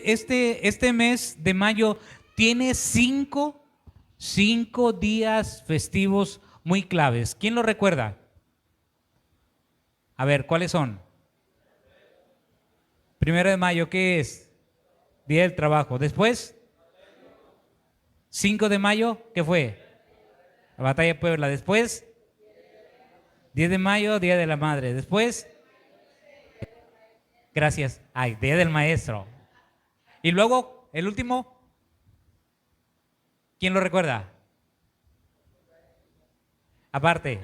este mes de mayo tiene cinco días festivos muy claves. ¿Quién lo recuerda? A ver, ¿cuáles son? 1 de mayo, ¿qué es? Día del Trabajo. Después, 5 de mayo, ¿qué fue? La batalla de Puebla. Después, 10 de mayo, Día de la Madre. Después, gracias. Ay, Día del Maestro. Y luego, el último, ¿quién lo recuerda? Aparte,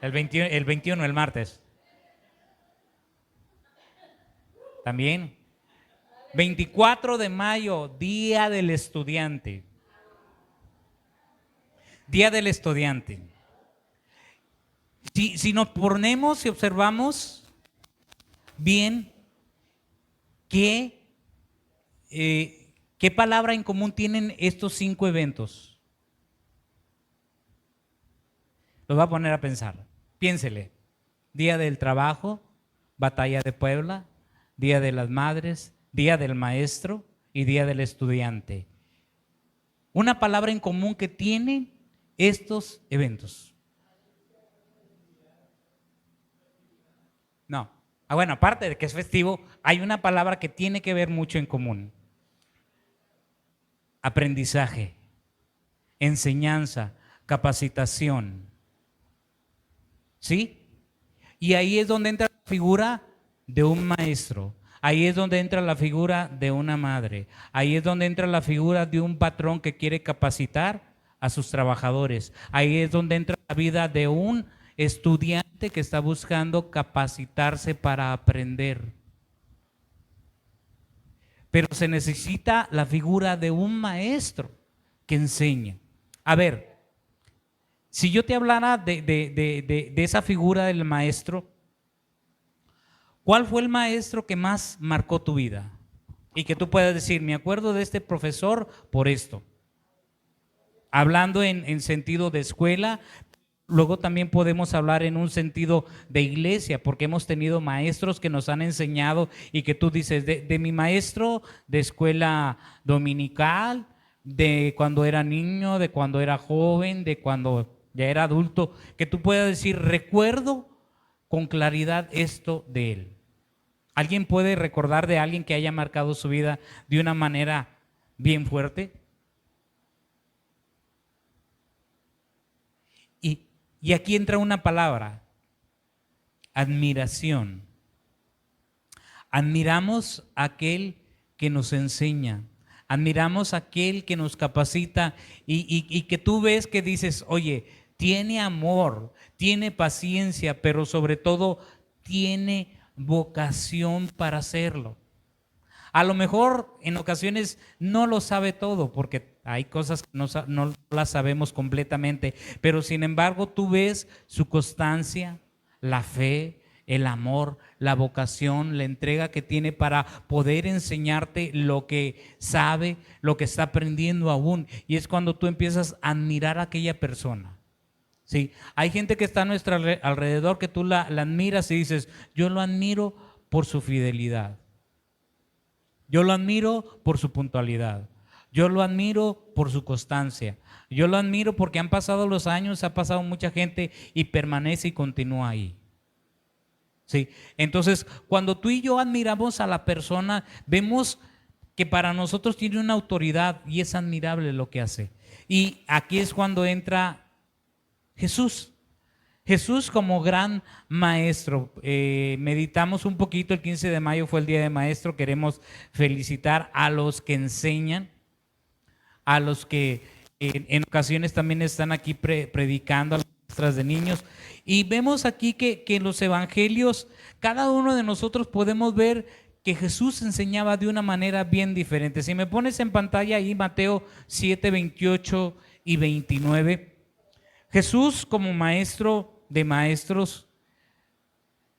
el 21, el martes. También. 24 de mayo, Día del Estudiante. Día del Estudiante. Si nos ponemos y observamos bien qué palabra en común tienen estos 5 eventos. Los va a poner a pensar. Piénsele. Día del Trabajo, Batalla de Puebla, Día de las Madres, Día del Maestro y Día del Estudiante. Una palabra en común que tienen estos eventos. No. Bueno, aparte de que es festivo, hay una palabra que tiene que ver mucho en común. Aprendizaje, enseñanza, capacitación. ¿Sí? Y ahí es donde entra la figura de un maestro. Ahí es donde entra la figura de una madre. Ahí es donde entra la figura de un patrón que quiere capacitar a sus trabajadores. Ahí es donde entra la vida de un estudiante que está buscando capacitarse para aprender. Pero se necesita la figura de un maestro que enseñe. A ver, si yo te hablara de esa figura del maestro, ¿cuál fue el maestro que más marcó tu vida? Y que tú puedas decir, me acuerdo de este profesor por esto. Hablando en sentido de escuela, luego también podemos hablar en un sentido de iglesia, porque hemos tenido maestros que nos han enseñado y que tú dices, de mi maestro de escuela dominical, de cuando era niño, de cuando era joven, de cuando ya era adulto, que tú puedas decir, recuerdo con claridad esto de él. ¿Alguien puede recordar de alguien que haya marcado su vida de una manera bien fuerte? Y aquí entra una palabra, admiración. Admiramos a aquel que nos enseña, admiramos a aquel que nos capacita y que tú ves que dices, oye, tiene amor, tiene paciencia, pero sobre todo tiene vocación para hacerlo. A lo mejor en ocasiones no lo sabe todo porque hay cosas que no las sabemos completamente, pero sin embargo tú ves su constancia, la fe, el amor, la vocación, la entrega que tiene para poder enseñarte lo que sabe, lo que está aprendiendo aún. Y es cuando tú empiezas a admirar a aquella persona. Sí, hay gente que está a nuestro alrededor que tú la admiras y dices, yo lo admiro por su fidelidad. Yo lo admiro por su puntualidad. Yo lo admiro por su constancia. Yo lo admiro porque han pasado los años, ha pasado mucha gente y permanece y continúa ahí. Sí. Entonces, cuando tú y yo admiramos a la persona, vemos que para nosotros tiene una autoridad y es admirable lo que hace. Y aquí es cuando entra Jesús. Jesús como gran maestro. Meditamos un poquito, el 15 de mayo fue el Día de Maestro. Queremos felicitar a los que enseñan, a los que en ocasiones también están aquí predicando, a las maestras de niños. Y vemos aquí que en los evangelios, cada uno de nosotros podemos ver que Jesús enseñaba de una manera bien diferente. Si me pones en pantalla ahí Mateo 7, 28 y 29, Jesús como maestro de maestros,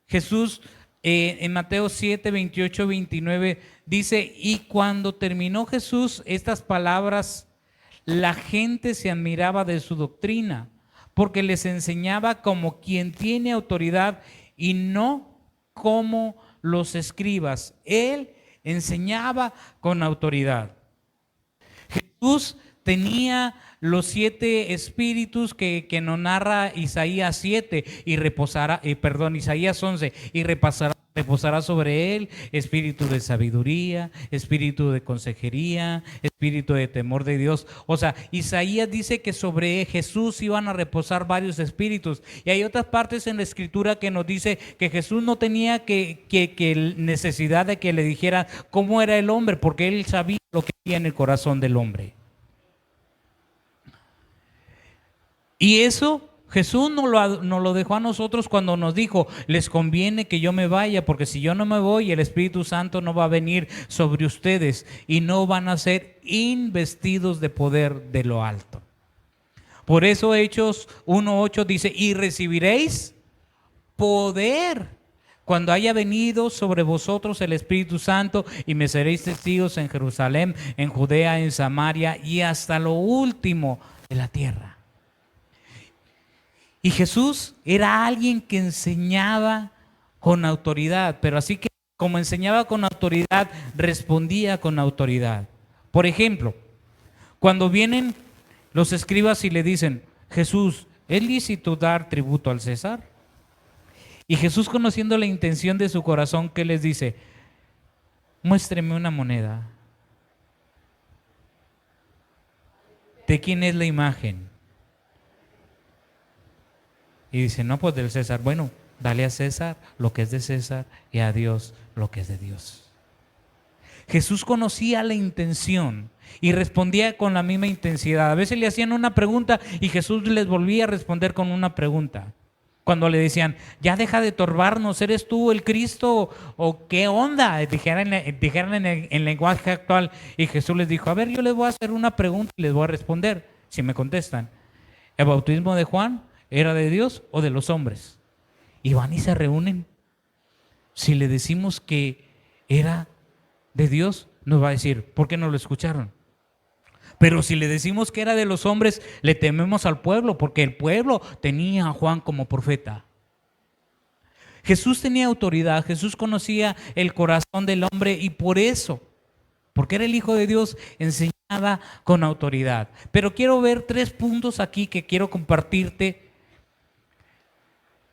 Jesús en Mateo 7, 28, 29 dice, y cuando terminó Jesús estas palabras, la gente se admiraba de su doctrina, porque les enseñaba como quien tiene autoridad y no como los escribas. Él enseñaba con autoridad. Jesús tenía los 7 espíritus que nos narra Isaías 7 y Isaías 11, y reposará sobre él espíritu de sabiduría, espíritu de consejería, espíritu de temor de Dios. O sea, Isaías dice que sobre Jesús iban a reposar varios espíritus, y hay otras partes en la escritura que nos dice que Jesús no tenía que necesidad de que le dijera cómo era el hombre, porque él sabía lo que había en el corazón del hombre. Y eso Jesús nos lo dejó a nosotros cuando nos dijo: les conviene que yo me vaya, porque si yo no me voy, el Espíritu Santo no va a venir sobre ustedes y no van a ser investidos de poder de lo alto. Por eso Hechos 1:8 dice: y recibiréis poder cuando haya venido sobre vosotros el Espíritu Santo, y me seréis testigos en Jerusalén, en Judea, en Samaria y hasta lo último de la tierra. Y Jesús era alguien que enseñaba con autoridad, pero así que como enseñaba con autoridad, respondía con autoridad. Por ejemplo, cuando vienen los escribas y le dicen: Jesús, ¿es lícito dar tributo al César? Y Jesús, conociendo la intención de su corazón, ¿qué les dice? Muéstreme una moneda. ¿De quién es la imagen? Y dice: no, pues del César. Bueno, dale a César lo que es de César y a Dios lo que es de Dios. Jesús conocía la intención y respondía con la misma intensidad. A veces le hacían una pregunta y Jesús les volvía a responder con una pregunta. Cuando le decían: ya deja de turbarnos, ¿eres tú el Cristo o qué onda? Dijeran en lenguaje actual. Y Jesús les dijo: a ver, yo les voy a hacer una pregunta y les voy a responder. Si me contestan, ¿el bautismo de Juan era de Dios o de los hombres? Y van y se reúnen. Si le decimos que era de Dios, nos va a decir: ¿por qué no lo escucharon? Pero si le decimos que era de los hombres, le tememos al pueblo, porque el pueblo tenía a Juan como profeta. Jesús tenía autoridad, Jesús conocía el corazón del hombre, y por eso, porque era el Hijo de Dios, enseñaba con autoridad. Pero quiero ver 3 puntos aquí que quiero compartirte,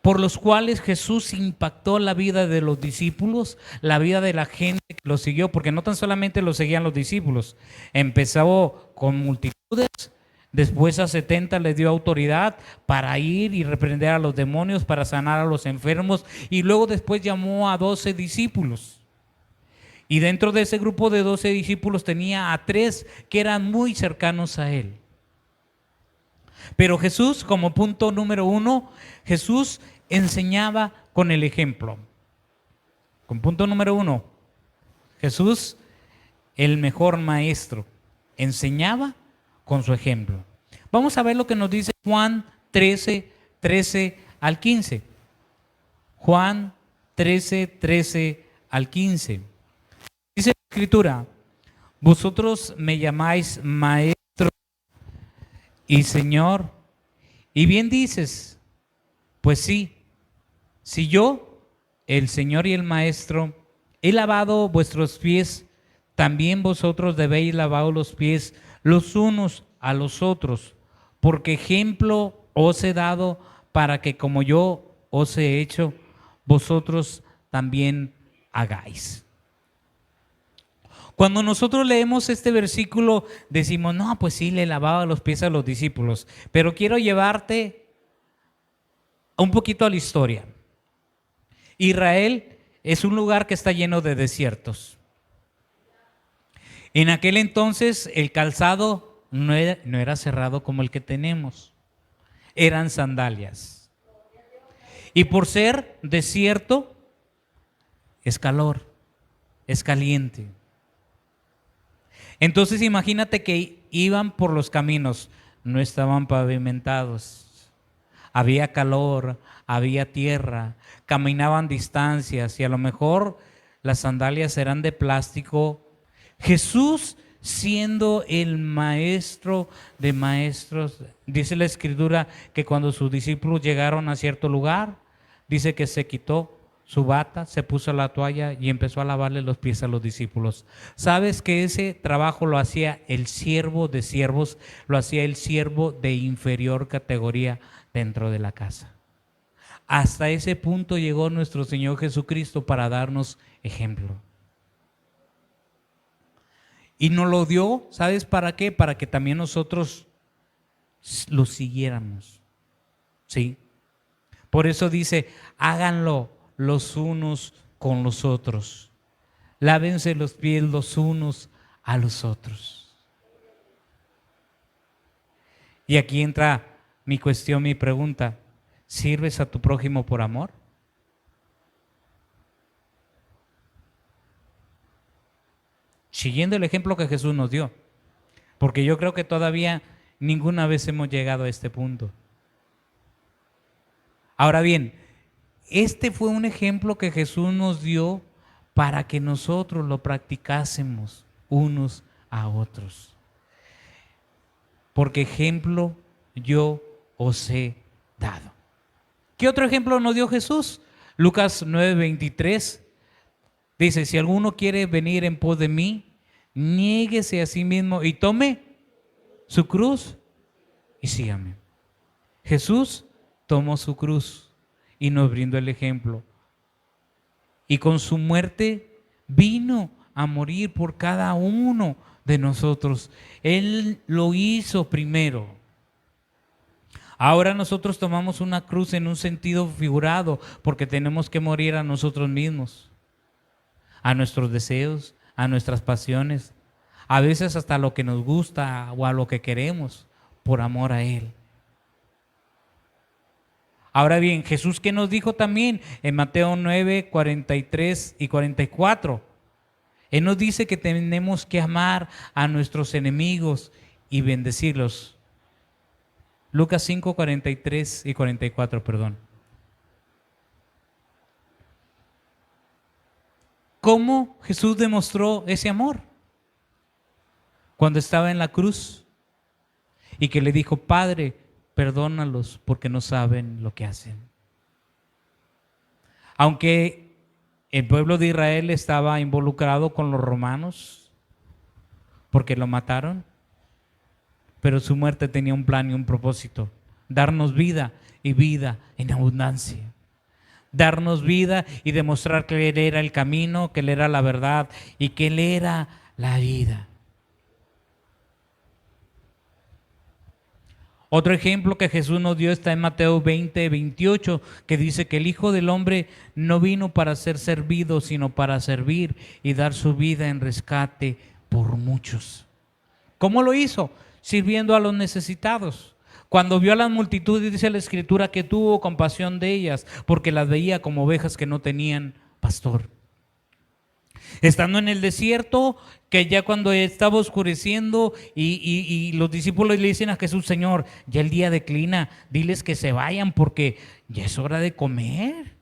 por los cuales Jesús impactó la vida de los discípulos, la vida de la gente que lo siguió, porque no tan solamente lo seguían los discípulos, empezó con multitudes, después a 70 les dio autoridad para ir y reprender a los demonios, para sanar a los enfermos, y luego después llamó a 12 discípulos. Y dentro de ese grupo de 12 discípulos tenía a 3 que eran muy cercanos a él. Pero Jesús, como punto número 1, Jesús enseñaba con el ejemplo. Con punto número 1, Jesús, el mejor maestro, enseñaba con su ejemplo. Vamos a ver lo que nos dice Juan 13 al 15. Juan 13 al 15. Dice la Escritura: vosotros me llamáis maestro y Señor, y bien dices, pues sí, si yo, el Señor y el Maestro, he lavado vuestros pies, también vosotros debéis lavar los pies los unos a los otros, porque ejemplo os he dado para que como yo os he hecho, vosotros también hagáis. Cuando nosotros leemos este versículo decimos: no, pues sí, le lavaba los pies a los discípulos. Pero quiero llevarte un poquito a la historia. Israel es un lugar que está lleno de desiertos. En aquel entonces el calzado no era cerrado como el que tenemos. Eran sandalias. Y por ser desierto, es calor, es caliente. Entonces imagínate que iban por los caminos, no estaban pavimentados, había calor, había tierra, caminaban distancias y a lo mejor las sandalias eran de plástico. Jesús, siendo el maestro de maestros, dice la Escritura que cuando sus discípulos llegaron a cierto lugar, dice que se quitó su bata, se puso la toalla y empezó a lavarle los pies a los discípulos. ¿Sabes que ese trabajo lo hacía el siervo de siervos, lo hacía el siervo de inferior categoría dentro de la casa? Hasta ese punto llegó nuestro Señor Jesucristo para darnos ejemplo. Y nos lo dio, ¿sabes para qué? Para que también nosotros lo siguiéramos. ¿Sí? Por eso dice, háganlo los unos con los otros. Lávense los pies los unos a los otros. Y aquí entra mi cuestión, mi pregunta. ¿Sirves a tu prójimo por amor? Siguiendo el ejemplo que Jesús nos dio. Porque yo creo que todavía ninguna vez hemos llegado a este punto. Ahora bien, este fue un ejemplo que Jesús nos dio para que nosotros lo practicásemos unos a otros. Porque ejemplo yo os he dado. ¿Qué otro ejemplo nos dio Jesús? Lucas 9:23 dice, si alguno quiere venir en pos de mí, niéguese a sí mismo y tome su cruz y sígame. Jesús tomó su cruz y nos brindó el ejemplo. Y con su muerte vino a morir por cada uno de nosotros. Él lo hizo primero. Ahora nosotros tomamos una cruz en un sentido figurado porque tenemos que morir a nosotros mismos, a nuestros deseos, a nuestras pasiones, a veces hasta lo que nos gusta o a lo que queremos por amor a Él. Ahora bien, Jesús, ¿qué nos dijo también en Mateo 9, 43 y 44? Él nos dice que tenemos que amar a nuestros enemigos y bendecirlos. Lucas 5, 43 y 44, perdón. ¿Cómo Jesús demostró ese amor? Cuando estaba en la cruz y que le dijo, Padre, perdónalos porque no saben lo que hacen. Aunque el pueblo de Israel estaba involucrado con los romanos porque lo mataron, pero su muerte tenía un plan y un propósito: darnos vida y vida en abundancia. Darnos vida y demostrar que Él era el camino, que Él era la verdad y que Él era la vida. Otro ejemplo que Jesús nos dio está en Mateo 20, 28, que dice que el Hijo del Hombre no vino para ser servido, sino para servir y dar su vida en rescate por muchos. ¿Cómo lo hizo? Sirviendo a los necesitados. Cuando vio a las multitudes, dice la Escritura que tuvo compasión de ellas, porque las veía como ovejas que no tenían pastor. Estando en el desierto, que ya cuando estaba oscureciendo y los discípulos le dicen a Jesús, Señor, ya el día declina, diles que se vayan porque ya es hora de comer.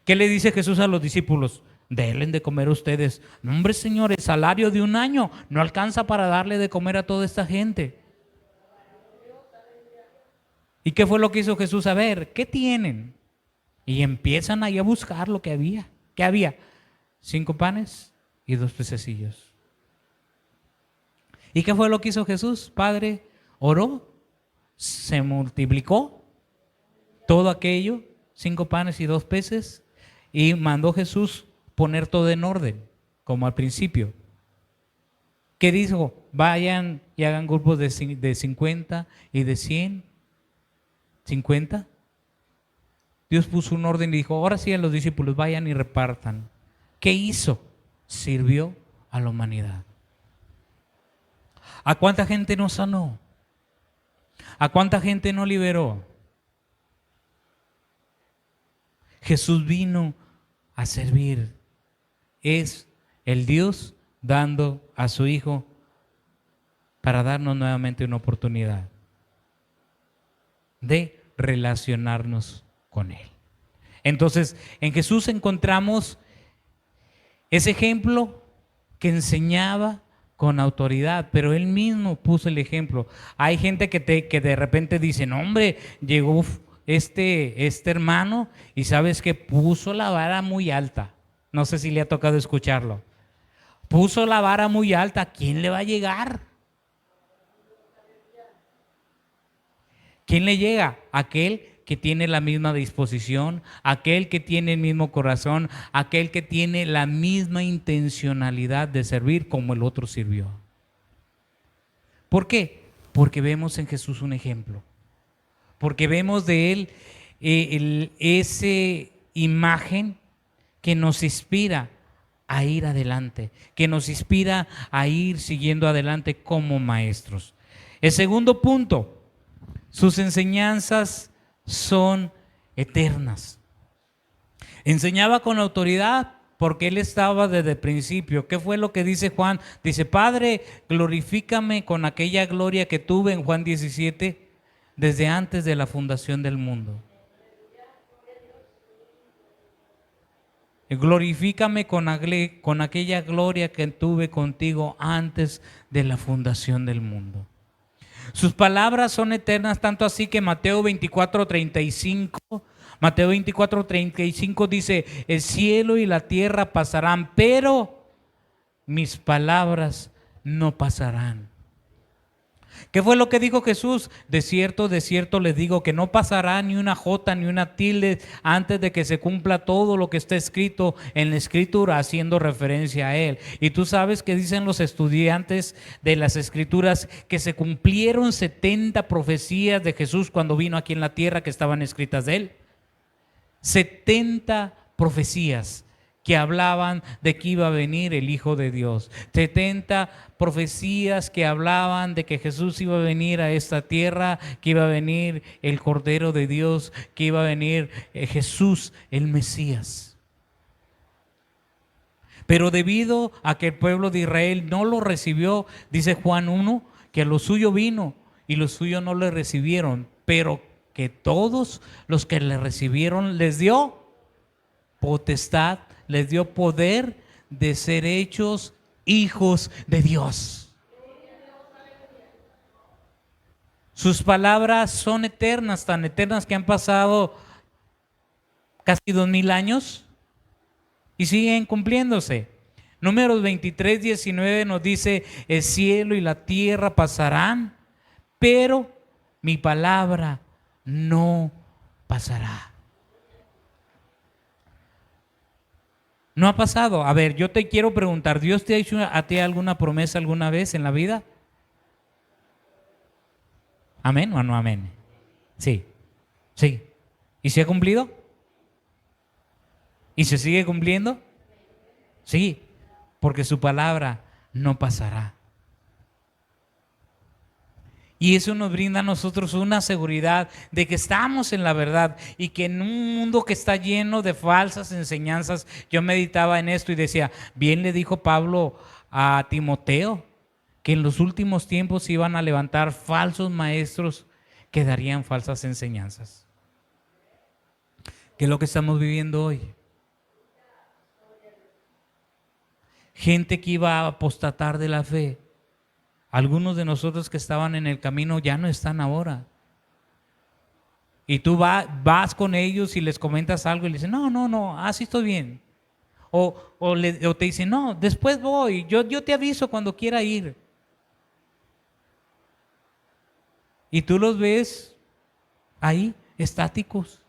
¿Qué le dice Jesús a los discípulos? Denle de comer a ustedes. No, hombre, Señor, el salario de un año no alcanza para darle de comer a toda esta gente. ¿Y qué fue lo que hizo Jesús? A ver, ¿qué tienen? Y empiezan ahí a buscar lo que había. ¿Qué había? 5 panes y 2 pececillos. ¿Y qué fue lo que hizo Jesús? Padre, oró, se multiplicó todo aquello, 5 panes y 2 peces, y mandó Jesús poner todo en orden, como al principio. ¿Qué dijo? Vayan y hagan grupos de 50 y de 100. 50. Dios puso un orden y dijo, ahora sí a los discípulos, vayan y repartan. ¿Qué hizo? Sirvió a la humanidad. ¿A cuánta gente no sanó? ¿A cuánta gente no liberó? Jesús vino a servir. Es el Dios dando a su Hijo para darnos nuevamente una oportunidad de relacionarnos con Él. Entonces, en Jesús encontramos ese ejemplo que enseñaba con autoridad, pero Él mismo puso el ejemplo. Hay gente que de repente dice, no, hombre, llegó este hermano, y sabes que puso la vara muy alta. No sé si le ha tocado escucharlo. Puso la vara muy alta. ¿A quién le va a llegar? ¿Quién le llega? Aquel que tiene la misma disposición, aquel que tiene el mismo corazón, aquel que tiene la misma intencionalidad de servir como el otro sirvió. ¿Por qué? Porque vemos en Jesús un ejemplo. Porque vemos de Él esa imagen que nos inspira a ir adelante, que nos inspira a ir siguiendo adelante como maestros. El segundo punto, sus enseñanzas son eternas. Enseñaba con autoridad porque Él estaba desde el principio. ¿Qué fue lo que dice Juan? Dice, Padre, glorifícame con aquella gloria que tuve en Juan 17 desde antes de la fundación del mundo. Glorifícame con aquella gloria que tuve contigo antes de la fundación del mundo. Sus palabras son eternas, tanto así que Mateo 24:35 dice, el cielo y la tierra pasarán, pero mis palabras no pasarán. ¿Qué fue lo que dijo Jesús? De cierto les digo que no pasará ni una jota ni una tilde antes de que se cumpla todo lo que está escrito en la Escritura, haciendo referencia a Él. Y tú sabes que dicen los estudiantes de las Escrituras que se cumplieron 70 profecías de Jesús cuando vino aquí en la tierra que estaban escritas de Él. 70 profecías que hablaban de que iba a venir el Hijo de Dios. 70 profecías que hablaban de que Jesús iba a venir a esta tierra, que iba a venir el Cordero de Dios, que iba a venir Jesús, el Mesías. Pero debido a que el pueblo de Israel no lo recibió, dice Juan 1, que a lo suyo vino y los suyos no le recibieron, pero que todos los que le recibieron les dio potestad, les dio poder de ser hechos hijos de Dios. Sus palabras son eternas, tan eternas que han pasado casi 2000 años y siguen cumpliéndose. Números 23:19 nos dice, el cielo y la tierra pasarán, pero mi palabra no pasará. No ha pasado. A ver, yo te quiero preguntar, ¿Dios te ha hecho a ti alguna promesa alguna vez en la vida? ¿Amén o no amén? Sí, sí. ¿Y se ha cumplido? ¿Y se sigue cumpliendo? Sí, porque su palabra no pasará. Y eso nos brinda a nosotros una seguridad de que estamos en la verdad y que en un mundo que está lleno de falsas enseñanzas, yo meditaba en esto y decía, bien le dijo Pablo a Timoteo, que en los últimos tiempos se iban a levantar falsos maestros que darían falsas enseñanzas. ¿Qué es lo que estamos viviendo hoy? Gente que iba a apostatar de la fe. Algunos de nosotros que estaban en el camino ya no están ahora. Y tú vas con ellos y les comentas algo y les dicen, no, así estoy bien. O te dicen, no, después voy, yo te aviso cuando quiera ir. Y tú los ves ahí, estáticos.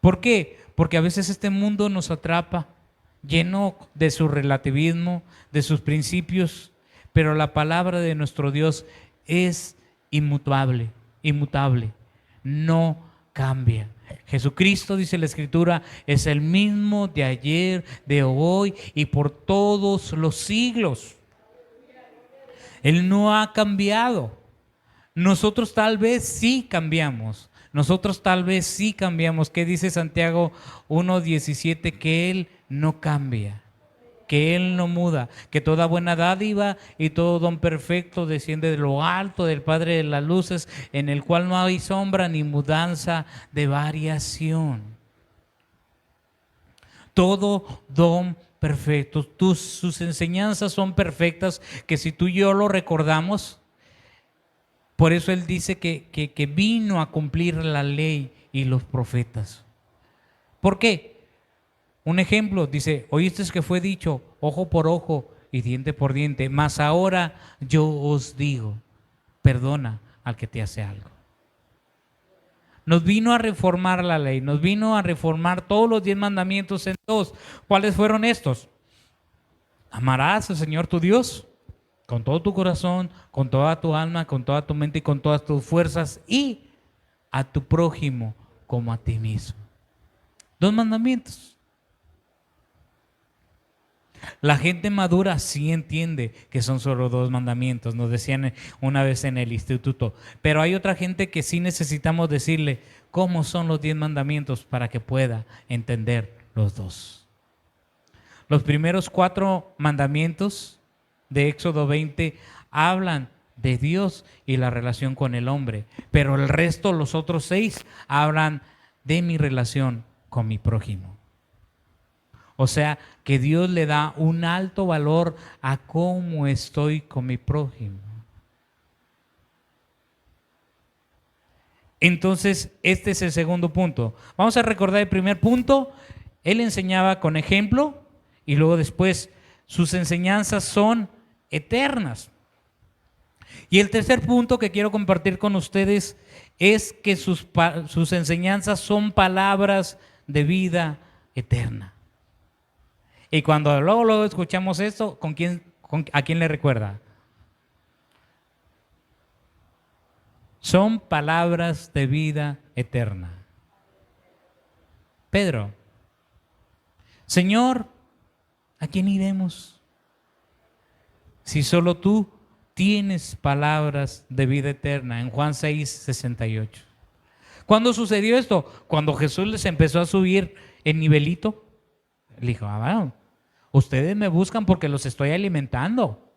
¿Por qué? Porque a veces este mundo nos atrapa, lleno de su relativismo, de sus principios. Pero la palabra de nuestro Dios es inmutable, no cambia. Jesucristo, dice la Escritura, es el mismo de ayer, de hoy y por todos los siglos. Él no ha cambiado. Nosotros tal vez sí cambiamos. ¿Qué dice Santiago 1:17? Que Él no cambia, que Él no muda, que toda buena dádiva y todo don perfecto desciende de lo alto del Padre de las luces, en el cual no hay sombra ni mudanza de variación. Todo don perfecto. Sus enseñanzas son perfectas, que si tú y yo lo recordamos, Por eso Él dice que vino a cumplir la ley y los profetas. ¿Por qué? Un ejemplo, dice, oíste que fue dicho ojo por ojo y diente por diente, mas ahora yo os digo, perdona al que te hace algo. Nos vino a reformar la ley, nos vino a reformar todos los 10 mandamientos en dos. ¿Cuáles fueron estos? Amarás al Señor tu Dios con todo tu corazón, con toda tu alma, con toda tu mente y con todas tus fuerzas, y a tu prójimo como a ti mismo. 2 mandamientos. La gente madura sí entiende que son solo 2 mandamientos, nos decían una vez en el instituto, pero hay otra gente que sí necesitamos decirle cómo son los 10 mandamientos para que pueda entender los 2. Los primeros 4 mandamientos de Éxodo 20 hablan de Dios y la relación con el hombre, pero el resto, los otros 6, hablan de mi relación con mi prójimo. O sea, que Dios le da un alto valor a cómo estoy con mi prójimo. Entonces, este es el segundo punto. Vamos a recordar el primer punto. Él enseñaba con ejemplo y luego después sus enseñanzas son eternas. Y el tercer punto que quiero compartir con ustedes es que sus enseñanzas son palabras de vida eterna. Y cuando luego escuchamos esto, ¿a quién le recuerda? Son palabras de vida eterna. Pedro, Señor, ¿a quién iremos? Si solo tú tienes palabras de vida eterna. En Juan 6:68. ¿Cuándo sucedió esto? Cuando Jesús les empezó a subir el nivelito. Le dijo, bueno, ustedes me buscan porque los estoy alimentando.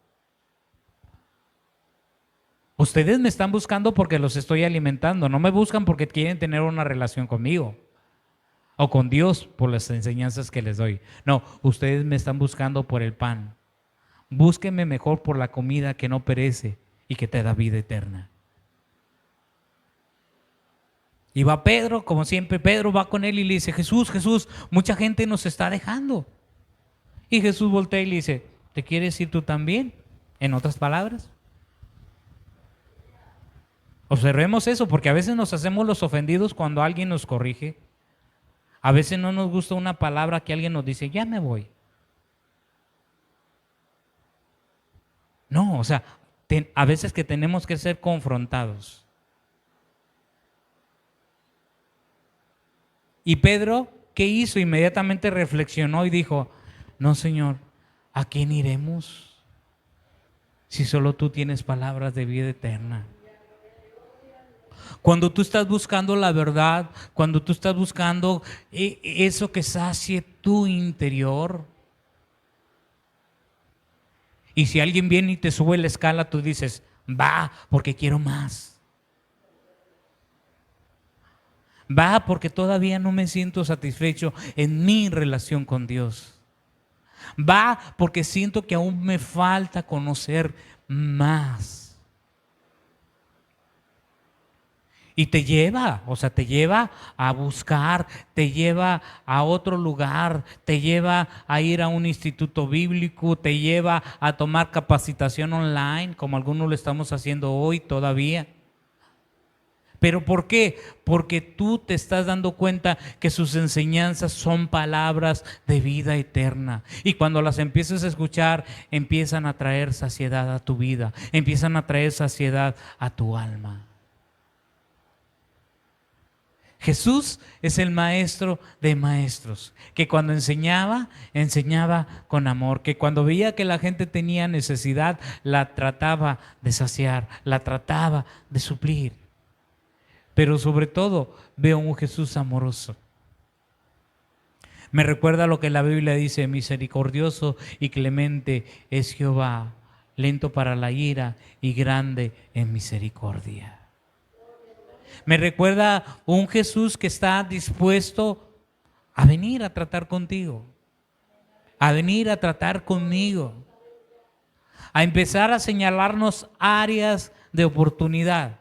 Ustedes me están buscando porque los estoy alimentando. No me buscan porque quieren tener una relación conmigo o con Dios por las enseñanzas que les doy. No, ustedes me están buscando por el pan. Búsquenme mejor por la comida que no perece y que te da vida eterna. Y va Pedro, como siempre, Pedro va con él y le dice, Jesús, mucha gente nos está dejando. Y Jesús voltea y le dice, ¿te quieres ir tú también? En otras palabras. Observemos eso, porque a veces nos hacemos los ofendidos cuando alguien nos corrige. A veces no nos gusta una palabra que alguien nos dice, ya me voy. No, o sea, a veces que tenemos que ser confrontados. Y Pedro, ¿qué hizo? Inmediatamente reflexionó y dijo, no, Señor, ¿a quién iremos? Si solo tú tienes palabras de vida eterna. Cuando tú estás buscando la verdad, cuando tú estás buscando eso que sacie tu interior, y si alguien viene y te sube la escala, tú dices, va, porque quiero más. Va, porque todavía no me siento satisfecho en mi relación con Dios. Va, porque siento que aún me falta conocer más. Y te lleva a buscar, te lleva a otro lugar, te lleva a ir a un instituto bíblico, te lleva a tomar capacitación online, como algunos lo estamos haciendo hoy todavía. ¿Pero por qué? Porque tú te estás dando cuenta que sus enseñanzas son palabras de vida eterna. Y cuando las empiezas a escuchar, empiezan a traer saciedad a tu vida, empiezan a traer saciedad a tu alma. Jesús es el maestro de maestros, que cuando enseñaba con amor, que cuando veía que la gente tenía necesidad, la trataba de saciar, la trataba de suplir. Pero sobre todo veo un Jesús amoroso. Me recuerda lo que la Biblia dice, misericordioso y clemente es Jehová, lento para la ira y grande en misericordia. Me recuerda un Jesús que está dispuesto a venir a tratar contigo, a venir a tratar conmigo, a empezar a señalarnos áreas de oportunidad.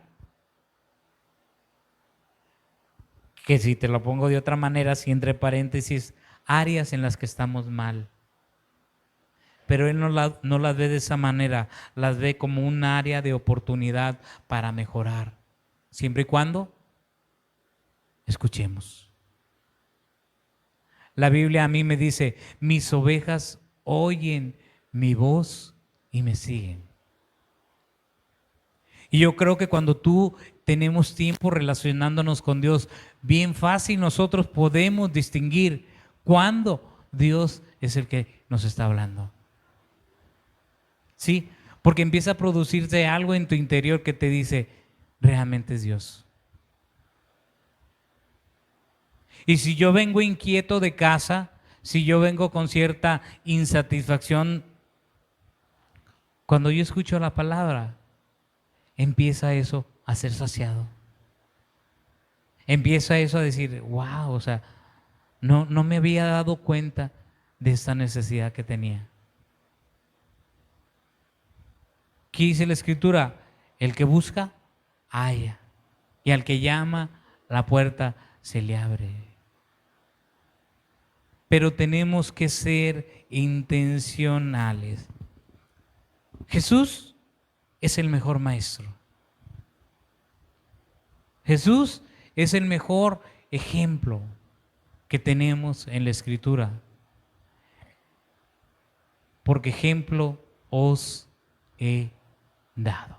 Que si te lo pongo de otra manera, si entre paréntesis, áreas en las que estamos mal. Pero Él no las ve de esa manera, las ve como un área de oportunidad para mejorar. Siempre y cuando escuchemos. La Biblia a mí me dice, mis ovejas oyen mi voz y me siguen. Y yo creo que cuando tú tenemos tiempo relacionándonos con Dios, bien fácil nosotros podemos distinguir cuándo Dios es el que nos está hablando. Sí, porque empieza a producirse algo en tu interior que te dice, realmente es Dios. Y si yo vengo inquieto de casa, si yo vengo con cierta insatisfacción, cuando yo escucho la palabra, empieza eso a ser saciado. Empieza eso a decir, wow, o sea, no me había dado cuenta de esta necesidad que tenía. ¿Qué dice la Escritura? El que busca, halla. Y al que llama, la puerta se le abre. Pero tenemos que ser intencionales. Jesús es el mejor maestro. Jesús es el mejor ejemplo que tenemos en la Escritura. Porque ejemplo os he dado.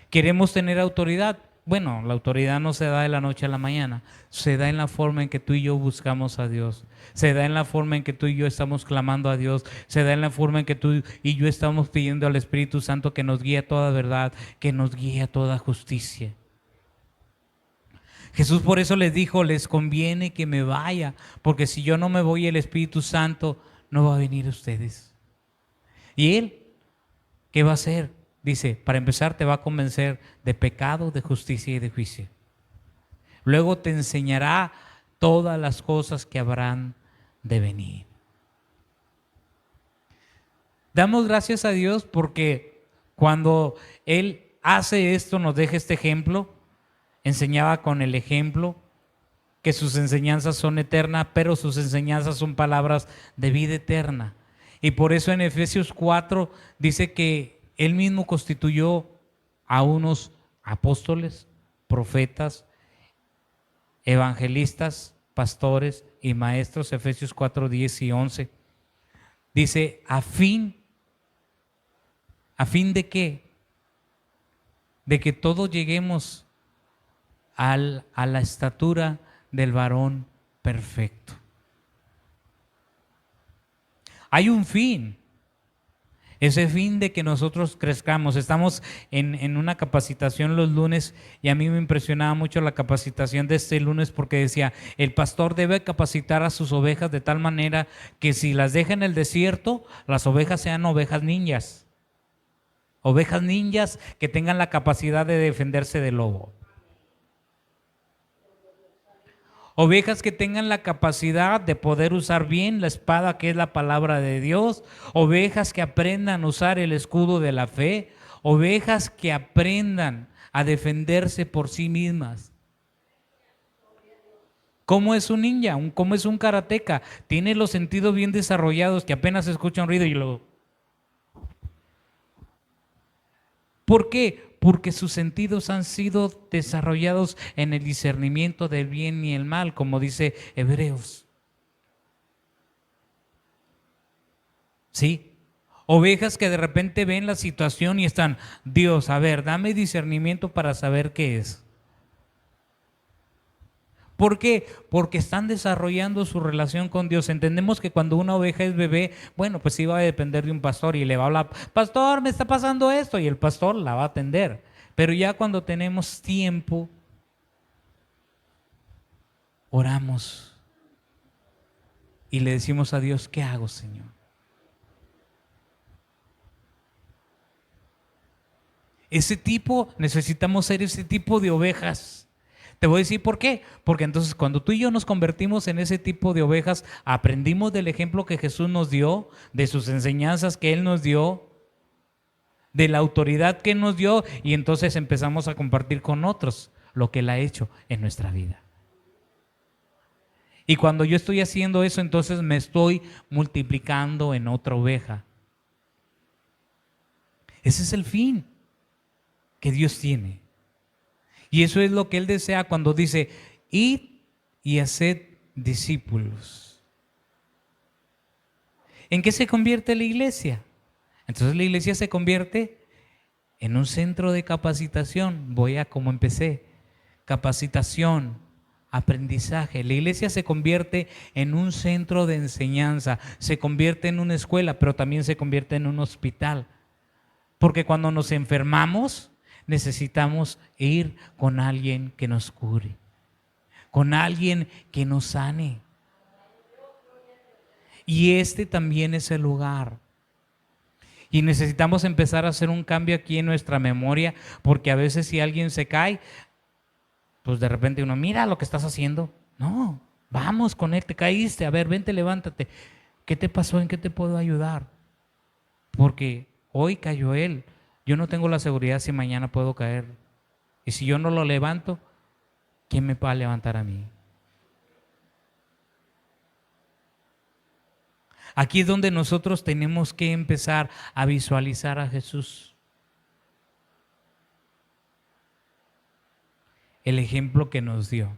¿Queremos tener autoridad? Bueno, la autoridad no se da de la noche a la mañana, se da en la forma en que tú y yo buscamos a Dios, se da en la forma en que tú y yo estamos clamando a Dios, se da en la forma en que tú y yo estamos pidiendo al Espíritu Santo que nos guíe a toda verdad, que nos guíe a toda justicia. Jesús por eso les dijo, les conviene que me vaya, porque si yo no me voy, el Espíritu Santo no va a venir a ustedes. ¿Y Él qué va a hacer? Dice, para empezar te va a convencer de pecado, de justicia y de juicio. Luego te enseñará todas las cosas que habrán de venir. Damos gracias a Dios porque cuando Él hace esto, nos deja este ejemplo, enseñaba con el ejemplo que sus enseñanzas son eternas, pero sus enseñanzas son palabras de vida eterna. Y por eso en Efesios 4 dice que Él mismo constituyó a unos apóstoles, profetas, evangelistas, pastores y maestros. Efesios 4, 10 y 11. Dice, ¿a fin de qué? De que todos lleguemos a la estatura del varón perfecto. Hay un fin. Ese fin de que nosotros crezcamos. Estamos en una capacitación los lunes y a mí me impresionaba mucho la capacitación de este lunes porque decía, el pastor debe capacitar a sus ovejas de tal manera que si las deja en el desierto, las ovejas sean ovejas ninjas. Ovejas ninjas que tengan la capacidad de defenderse del lobo. Ovejas que tengan la capacidad de poder usar bien la espada que es la palabra de Dios. Ovejas que aprendan a usar el escudo de la fe. Ovejas que aprendan a defenderse por sí mismas. ¿Cómo es un ninja? ¿Cómo es un karateca? Tiene los sentidos bien desarrollados que apenas escucha un ruido y lo... ¿Por qué? Porque sus sentidos han sido desarrollados en el discernimiento del bien y el mal, como dice Hebreos. ¿Sí? Ovejas que de repente ven la situación y están, Dios, a ver, dame discernimiento para saber qué es. ¿Por qué? Porque están desarrollando su relación con Dios. Entendemos que cuando una oveja es bebé, bueno, pues sí va a depender de un pastor y le va a hablar, pastor, me está pasando esto, y el pastor la va a atender. Pero ya cuando tenemos tiempo, oramos y le decimos a Dios, ¿qué hago, Señor? Necesitamos ser ese tipo de ovejas. Te voy a decir por qué. Porque entonces cuando tú y yo nos convertimos en ese tipo de ovejas, aprendimos del ejemplo que Jesús nos dio, de sus enseñanzas que Él nos dio. de la autoridad que nos dio, y entonces empezamos a compartir con otros lo que Él ha hecho en nuestra vida. Y cuando yo estoy haciendo eso, entonces me estoy multiplicando en otra oveja. Ese es el fin que Dios tiene. Y eso es lo que Él desea cuando dice, id y haced discípulos. ¿En qué se convierte la iglesia? Entonces la iglesia se convierte en un centro de capacitación. Voy a como empecé, capacitación, aprendizaje. La iglesia se convierte en un centro de enseñanza, se convierte en una escuela, pero también se convierte en un hospital. Porque cuando nos enfermamos, necesitamos ir con alguien que nos cure, con alguien que nos sane. Y este también es el lugar. Y necesitamos empezar a hacer un cambio aquí en nuestra memoria, porque a veces si alguien se cae, pues de repente uno, mira lo que estás haciendo. No, vamos con él, te caíste, a ver, vente, levántate. ¿Qué te pasó? ¿En qué te puedo ayudar? Porque hoy cayó él. Yo no tengo la seguridad si mañana puedo caer. Y si yo no lo levanto, ¿quién me va a levantar a mí? Aquí es donde nosotros tenemos que empezar a visualizar a Jesús. El ejemplo que nos dio.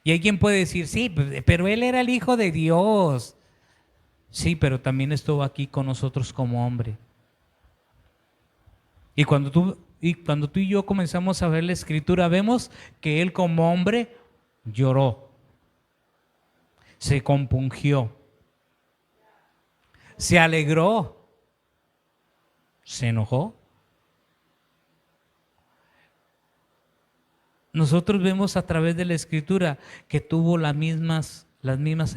Y hay quien puede decir, sí, pero Él era el Hijo de Dios. Sí, pero también estuvo aquí con nosotros como hombre. Y cuando tú y yo comenzamos a ver la Escritura, vemos que Él como hombre lloró, se compungió, se alegró, se enojó. Nosotros vemos a través de la Escritura que tuvo las mismas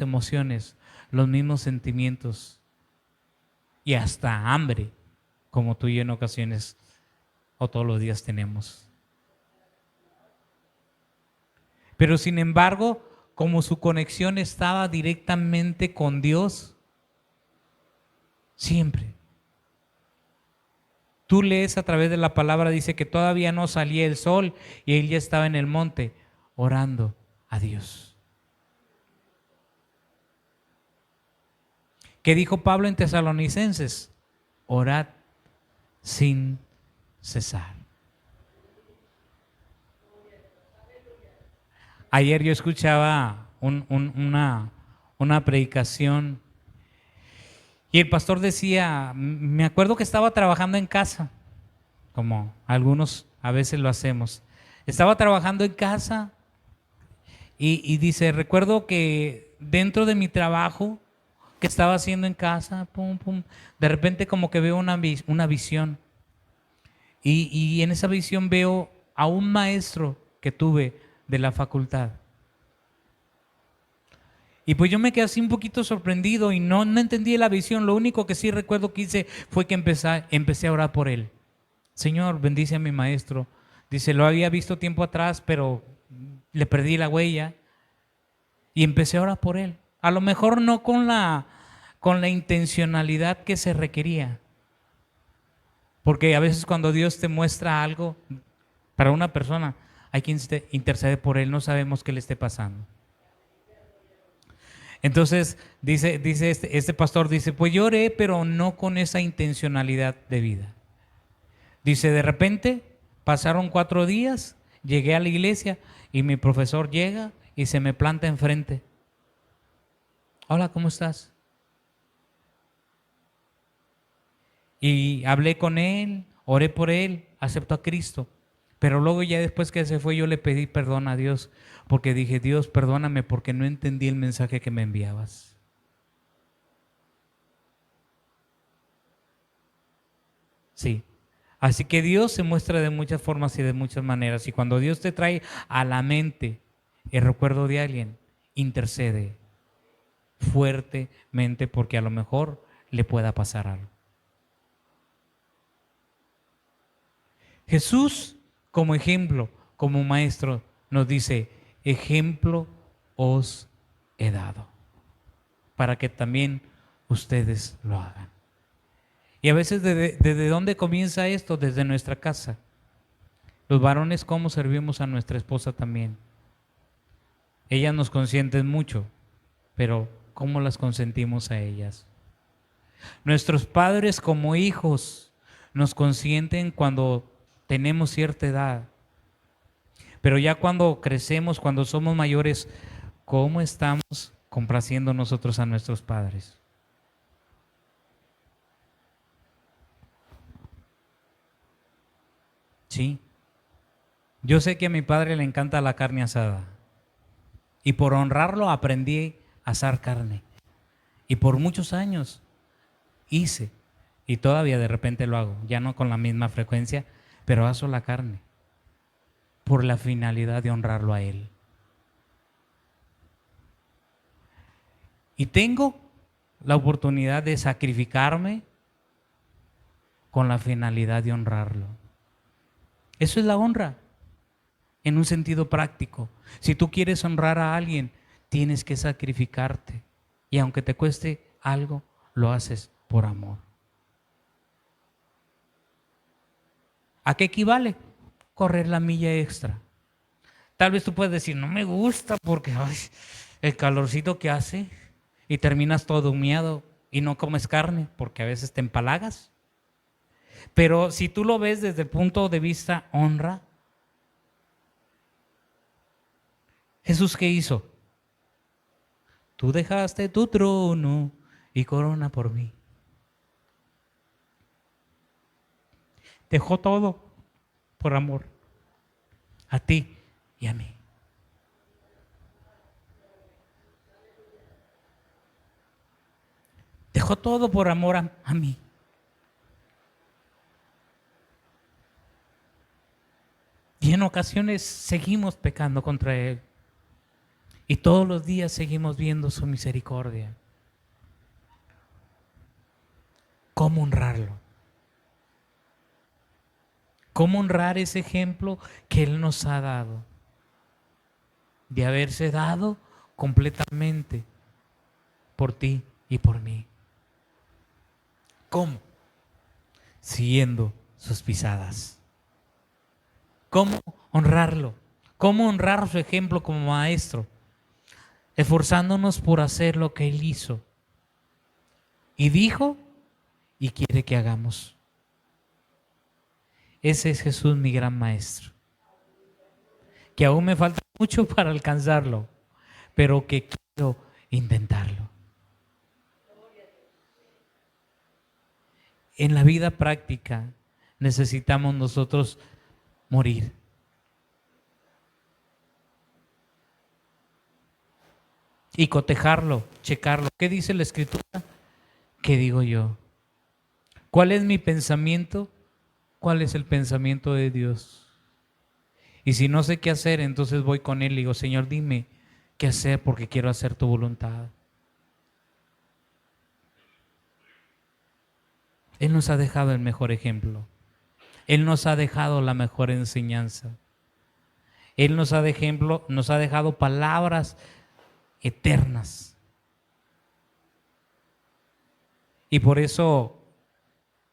emociones, los mismos sentimientos y hasta hambre, como tú y yo en ocasiones o todos los días tenemos. Pero sin embargo, como su conexión estaba directamente con Dios, siempre. Tú lees a través de la palabra, dice que todavía no salía el sol y él ya estaba en el monte orando a Dios. ¿Qué dijo Pablo en Tesalonicenses? Orad sin cesar. Ayer yo escuchaba una predicación y el pastor decía, me acuerdo que estaba trabajando en casa, como algunos a veces lo hacemos. Estaba trabajando en casa y dice, recuerdo que dentro de mi trabajo que estaba haciendo en casa, pum, pum, de repente como que veo una visión. Y en esa visión veo a un maestro que tuve de la facultad. Y pues yo me quedé así un poquito sorprendido y no entendí la visión. Lo único que sí recuerdo que hice fue que empecé a orar por él. Señor, bendice a mi maestro. Dice, lo había visto tiempo atrás, pero le perdí la huella. Y empecé a orar por él. A lo mejor no con la intencionalidad que se requería. Porque a veces cuando Dios te muestra algo para una persona, hay quien intercede por él, no sabemos qué le esté pasando. Entonces dice este pastor, dice, pues yo oré, pero no con esa intencionalidad de vida. Dice, de repente pasaron 4 días, llegué a la iglesia y mi profesor llega y se me planta enfrente. Hola, ¿cómo estás? Y hablé con él, oré por él, aceptó a Cristo. Pero luego ya después que se fue yo le pedí perdón a Dios porque dije, Dios, perdóname porque no entendí el mensaje que me enviabas. Sí. Así que Dios se muestra de muchas formas y de muchas maneras. Y cuando Dios te trae a la mente el recuerdo de alguien, intercede fuertemente porque a lo mejor le pueda pasar algo. Jesús, como ejemplo, como maestro, nos dice, ejemplo os he dado, para que también ustedes lo hagan. Y a veces ¿desde dónde comienza esto? Desde nuestra casa. Los varones, ¿cómo servimos a nuestra esposa también? Ellas nos consienten mucho, pero ¿cómo las consentimos a ellas? Nuestros padres como hijos nos consienten cuando tenemos cierta edad, pero ya cuando crecemos, cuando somos mayores, ¿cómo estamos complaciendo nosotros a nuestros padres? Sí, yo sé que a mi padre le encanta la carne asada y por honrarlo aprendí a asar carne y por muchos años hice y todavía de repente lo hago, ya no con la misma frecuencia, pero aso la carne por la finalidad de honrarlo a él. Y tengo la oportunidad de sacrificarme con la finalidad de honrarlo. Eso es la honra, en un sentido práctico. Si tú quieres honrar a alguien, tienes que sacrificarte. Y aunque te cueste algo, lo haces por amor. ¿A qué equivale? Correr la milla extra. Tal vez tú puedes decir, no me gusta porque ay, el calorcito que hace y terminas todo humeado y no comes carne porque a veces te empalagas. Pero si tú lo ves desde el punto de vista honra, Jesús, ¿qué hizo? Tú dejaste tu trono y corona por mí. Dejó todo por amor a ti y a mí. Dejó todo por amor a mí. Y en ocasiones seguimos pecando contra Él. Y todos los días seguimos viendo su misericordia. ¿Cómo honrarlo? ¿Cómo honrar ese ejemplo que Él nos ha dado? De haberse dado completamente por ti y por mí. ¿Cómo? Siguiendo sus pisadas. ¿Cómo honrarlo? ¿Cómo honrar su ejemplo como maestro? Esforzándonos por hacer lo que Él hizo. Y dijo y quiere que hagamos. Ese es Jesús, mi gran maestro. Que aún me falta mucho para alcanzarlo, pero que quiero intentarlo. En la vida práctica necesitamos nosotros morir. Y cotejarlo, checarlo. ¿Qué dice la Escritura? ¿Qué digo yo? ¿Cuál es mi pensamiento? ¿Cuál es el pensamiento de Dios? Y si no sé qué hacer, entonces voy con Él y digo, Señor, dime qué hacer porque quiero hacer tu voluntad. Él nos ha dejado el mejor ejemplo. Él nos ha dejado la mejor enseñanza. Él nos ha dejado palabras eternas. Y por eso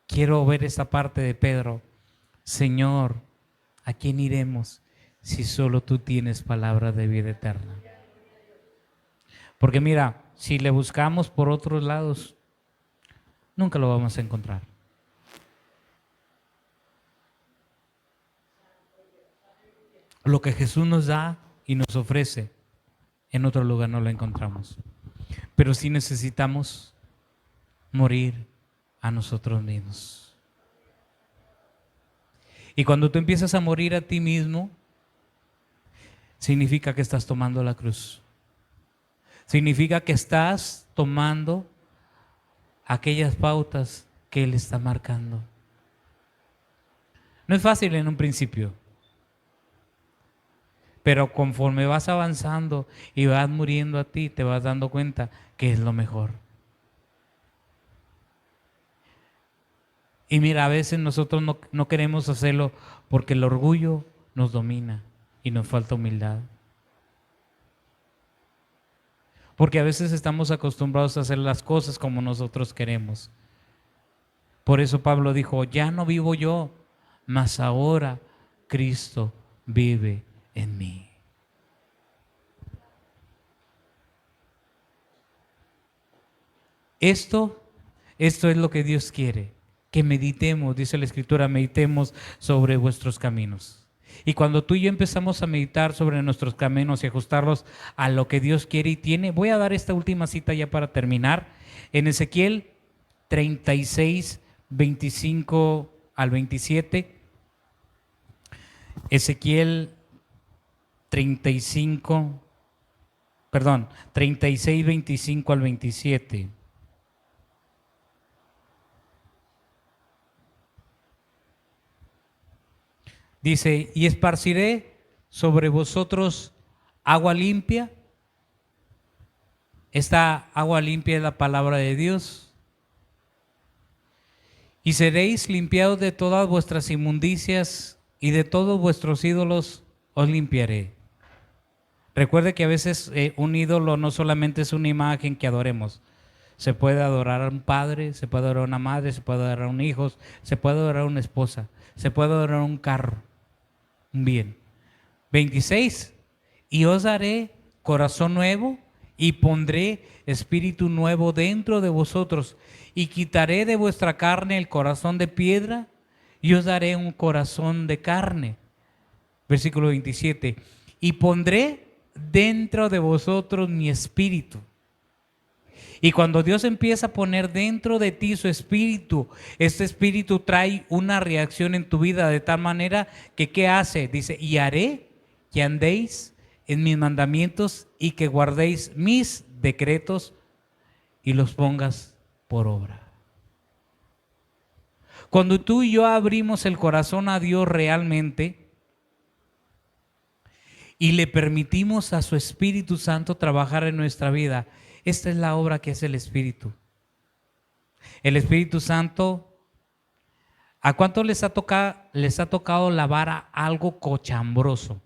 quiero ver esta parte de Pedro. Señor, ¿a quién iremos si solo tú tienes palabra de vida eterna? Porque mira, si le buscamos por otros lados, nunca lo vamos a encontrar. Lo que Jesús nos da y nos ofrece, en otro lugar no lo encontramos. Pero sí necesitamos morir a nosotros mismos. Y cuando tú empiezas a morir a ti mismo, significa que estás tomando la cruz. Significa que estás tomando aquellas pautas que Él está marcando. No es fácil en un principio, pero conforme vas avanzando y vas muriendo a ti, te vas dando cuenta que es lo mejor. Y mira, a veces nosotros no queremos hacerlo porque el orgullo nos domina y nos falta humildad. Porque a veces estamos acostumbrados a hacer las cosas como nosotros queremos. Por eso Pablo dijo, ya no vivo yo, mas ahora Cristo vive en mí. Esto es lo que Dios quiere, que meditemos, dice la Escritura, meditemos sobre vuestros caminos. Y cuando tú y yo empezamos a meditar sobre nuestros caminos y ajustarlos a lo que Dios quiere y tiene, voy a dar esta última cita ya para terminar. En Ezequiel 36, 25 al 27. Ezequiel 36, 25 al 27. Dice, y esparciré sobre vosotros agua limpia. Esta agua limpia es la palabra de Dios. Y seréis limpiados de todas vuestras inmundicias y de todos vuestros ídolos os limpiaré. Recuerde que a veces un ídolo no solamente es una imagen que adoremos. Se puede adorar a un padre, se puede adorar a una madre, se puede adorar a un hijo, se puede adorar a una esposa, se puede adorar a un carro. Bien. 26. Y os daré corazón nuevo y pondré espíritu nuevo dentro de vosotros y quitaré de vuestra carne el corazón de piedra y os daré un corazón de carne. Versículo 27. Y pondré dentro de vosotros mi espíritu. Y cuando Dios empieza a poner dentro de ti su espíritu, este espíritu trae una reacción en tu vida de tal manera que ¿qué hace? Dice, y haré que andéis en mis mandamientos y que guardéis mis decretos y los pongas por obra. Cuando tú y yo abrimos el corazón a Dios realmente y le permitimos a su Espíritu Santo trabajar en nuestra vida, esta es la obra que hace el Espíritu. El Espíritu Santo, ¿a cuántos les ha tocado lavar algo cochambroso?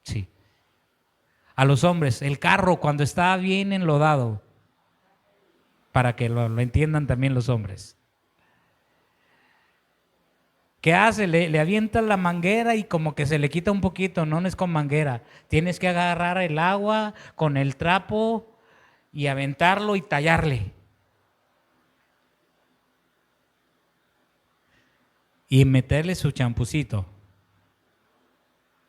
Sí. A los hombres, el carro cuando está bien enlodado, para que lo entiendan también los hombres. ¿Qué hace? Le avienta la manguera y como que se le quita un poquito, no es con manguera. Tienes que agarrar el agua con el trapo y aventarlo y tallarle. Y meterle su champucito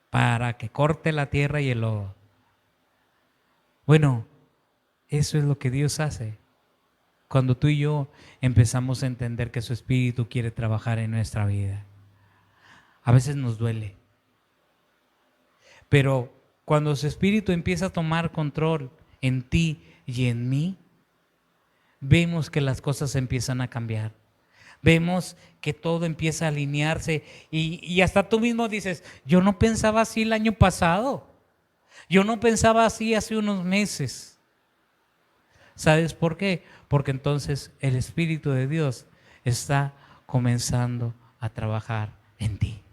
para que corte la tierra y el lodo. Bueno, eso es lo que Dios hace. Cuando tú y yo empezamos a entender que su Espíritu quiere trabajar en nuestra vida. A veces nos duele. Pero cuando su Espíritu empieza a tomar control en ti y en mí, vemos que las cosas empiezan a cambiar. Vemos que todo empieza a alinearse y hasta tú mismo dices, yo no pensaba así el año pasado. Yo no pensaba así hace unos meses. ¿Sabes por qué? Porque entonces el Espíritu de Dios está comenzando a trabajar en ti.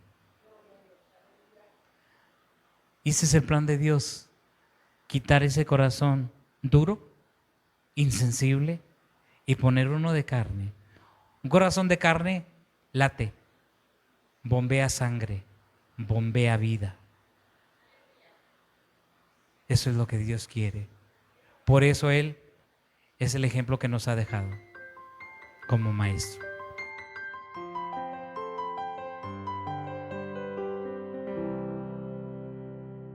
Y ese es el plan de Dios, quitar ese corazón duro, insensible y poner uno de carne. Un corazón de carne late, bombea sangre, bombea vida. Eso es lo que Dios quiere. Por eso Él es el ejemplo que nos ha dejado como maestro.